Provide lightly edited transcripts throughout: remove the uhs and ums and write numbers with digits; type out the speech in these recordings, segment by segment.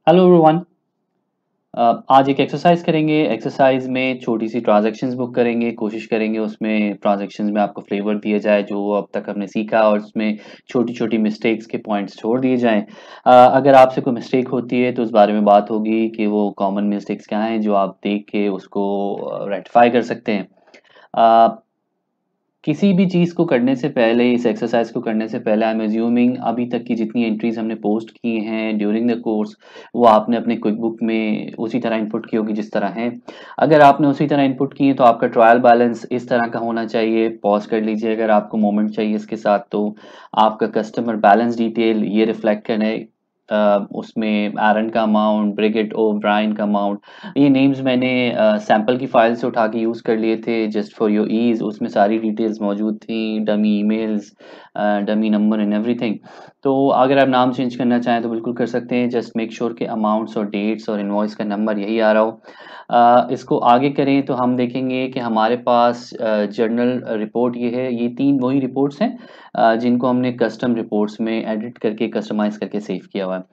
Hello everyone. आज एक exercise करेंगे। एक्सरसाइज में छोटी सी ट्रांजैक्शंस बुक करेंगे। कोशिश करेंगे उसमें ट्रांजैक्शंस में आपको फ्लेवर दिया जाए जो अब तक हमने सीखा, और उसमें छोटी छोटी मिस्टेक्स के पॉइंट्स छोड़ दिए जाएं। अगर आपसे कोई मिस्टेक होती है तो उस बारे में बात होगी कि वो कॉमन मिस्टेक्स क्या हैं जो आप देख के उसको रेक्टिफाई कर सकते हैं। अ, किसी भी चीज़ को करने से पहले, इस एक्सरसाइज को करने से पहले, आई एम अज्यूमिंग अभी तक की जितनी एंट्रीज हमने पोस्ट की हैं ड्यूरिंग द कोर्स, वो आपने अपने क्विक बुक में उसी तरह इनपुट की होगी जिस तरह है। अगर आपने उसी तरह इनपुट की है तो आपका ट्रायल बैलेंस इस तरह का होना चाहिए। पॉज कर लीजिए अगर आपको मोमेंट चाहिए इसके साथ। तो आपका कस्टमर बैलेंस डिटेल ये रिफ्लेक्ट करे, उसमें एरन का अमाउंट, ब्रिगेट ओब्रायन का अमाउंट। ये नेम्स मैंने सैंपल की फाइल से उठा के यूज़ कर लिए थे जस्ट फॉर योर ईज। उसमें सारी डिटेल्स मौजूद थी, dummy emails, dummy number and everything. तो अगर आप नाम चेंज करना चाहें तो बिल्कुल कर सकते हैं। जस्ट मेक श्योर के अमाउंट्स और डेट्स और इनवॉइस का नंबर यही आ रहा हो। इसको आगे करें तो हम देखेंगे कि हमारे पास जर्नल रिपोर्ट ये है। ये तीन वही रिपोर्ट्स हैं जिनको हमने कस्टम रिपोर्ट्स में एडिट करके कस्टमाइज करके सेव किया हुआ है।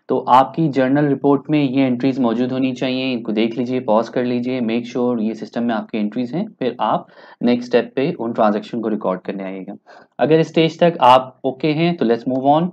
तो आपकी जर्नल रिपोर्ट में ये एंट्रीज मौजूद होनी चाहिए। इनको देख लीजिए, पॉज कर लीजिए, मेक श्योर ये सिस्टम में आपकी एंट्रीज हैं। फिर आप नेक्स्ट स्टेप पे उन ट्रांजैक्शन को रिकॉर्ड करने आइएगा। अगर इस स्टेज तक आप ओके हैं तो लेट्स मूव ऑन।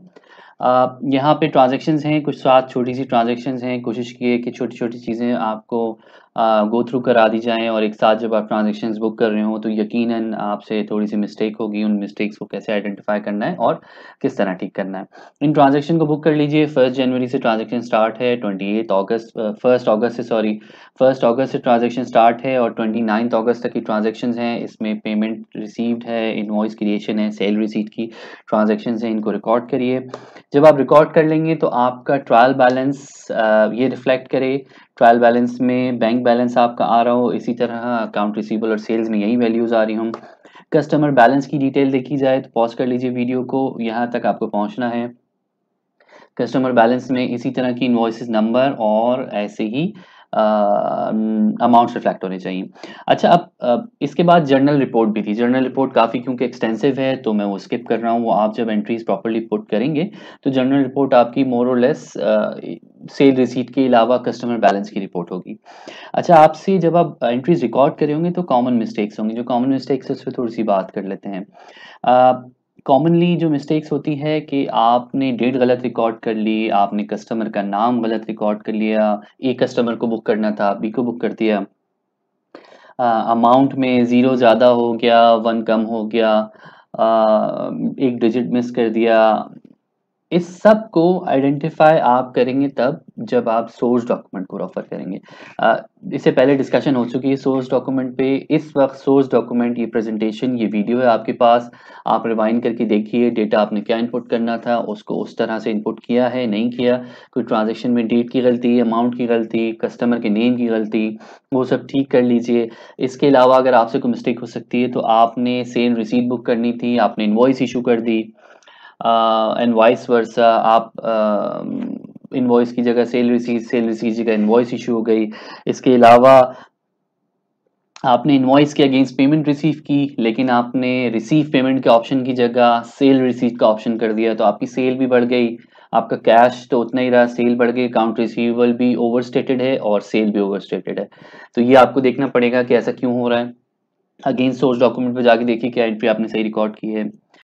यहाँ पे ट्रांजैक्शंस हैं, कुछ 7 छोटी सी ट्रांजैक्शंस हैं। कोशिश कीजिए कि छोटी छोटी चीज़ें आपको गो थ्रू करा दी जाएं, और एक साथ जब आप ट्रांजैक्शंस बुक कर रहे हो तो यकीनन आपसे थोड़ी सी मिस्टेक होगी। उन मिस्टेक्स को कैसे आइडेंटिफाई करना है और किस तरह ठीक करना है, इन ट्रांजैक्शन को बुक कर लीजिए। 1 जनवरी से ट्रांजैक्शन स्टार्ट है, 28 अगस्त 1 अगस्त से, सॉरी, 1 अगस्त से ट्रांजैक्शन स्टार्ट है और 29 अगस्त तक की ट्रांजैक्शंस हैं। इसमें पेमेंट रिसीव्ड है, इनवॉइस क्रिएशन है, सेल रिसीट की ट्रांजैक्शंस हैं। इनको रिकॉर्ड करिए। जब आप रिकॉर्ड कर लेंगे तो आपका ट्रायल बैलेंस ये रिफ्लेक्ट करे। ट्रायल बैलेंस में बैंक बैलेंस आपका आ रहा हो, इसी तरह अकाउंट रिसीवेबल और सेल्स में यही वैल्यूज आ रही हों। कस्टमर बैलेंस की डिटेल देखी जाए तो पॉज कर लीजिए वीडियो को, यहाँ तक आपको पहुँचना है। कस्टमर बैलेंस में इसी तरह की इनवॉइसेस नंबर और ऐसे ही अमाउंट्स रिफ्लेक्ट होने चाहिए। अच्छा, अब इसके बाद जर्नल रिपोर्ट भी थी। जर्नल रिपोर्ट काफ़ी क्योंकि एक्सटेंसिव है तो मैं वो स्किप कर रहा हूँ। वो आप जब एंट्रीज प्रॉपर्ली पुट करेंगे तो जर्नल रिपोर्ट आपकी मोर और लेस सेल रिसीट के अलावा कस्टमर बैलेंस की रिपोर्ट होगी। अच्छा, आपसे जब आप एंट्रीज रिकॉर्ड करे होंगे तो कॉमन मिस्टेक्स होंगी। जो कॉमन मिस्टेक्स है उस पर थोड़ी सी बात कर लेते हैं। कॉमनली जो मिस्टेक्स होती है कि आपने डेट गलत रिकॉर्ड कर ली, आपने कस्टमर का नाम गलत रिकॉर्ड कर लिया। ए कस्टमर को बुक करना था, बी को बुक कर दिया। अमाउंट में ज़ीरो ज़्यादा हो गया, वन कम हो गया, एक डिजिट मिस कर दिया। इस सब को आइडेंटिफाई आप करेंगे तब जब आप सोर्स डॉक्यूमेंट को रेफर करेंगे। अ, इससे पहले डिस्कशन हो चुकी है सोर्स डॉक्यूमेंट पे। इस वक्त सोर्स डॉक्यूमेंट, ये प्रेजेंटेशन, ये वीडियो है आपके पास। आप रिवाइंड करके देखिए डेटा आपने क्या इनपुट करना था, उसको उस तरह से इनपुट किया है नहीं किया। कोई ट्रांजेक्शन में डेट की गलती, अमाउंट की गलती, कस्टमर के नेम की गलती, वो सब ठीक कर लीजिए। इसके अलावा अगर आपसे कोई मिस्टेक हो सकती है तो आपने सेल रिसीट बुक करनी थी, आपने इनवॉइस इशू कर दी, एंड वाइस वर्सा। आप इनवॉइस की जगह सेल रिसीट जगह इनवॉइस इशू हो गई। इसके अलावा आपने इनवॉइस के अगेंस्ट पेमेंट रिसीव की, लेकिन आपने रिसीव पेमेंट के ऑप्शन की जगह सेल रिसीट का ऑप्शन कर दिया, तो आपकी सेल भी बढ़ गई। आपका कैश तो उतना ही रहा, सेल बढ़ गई। अकाउंट रिसीवेबल भी ओवरस्टेटेड है और सेल भी ओवरस्टेटेड है। तो ये आपको देखना पड़ेगा कि ऐसा क्यों हो रहा है। अगेंस्ट सोर्स डॉक्यूमेंट पे जाके देखिए क्या एंट्री आपने सही रिकॉर्ड की है।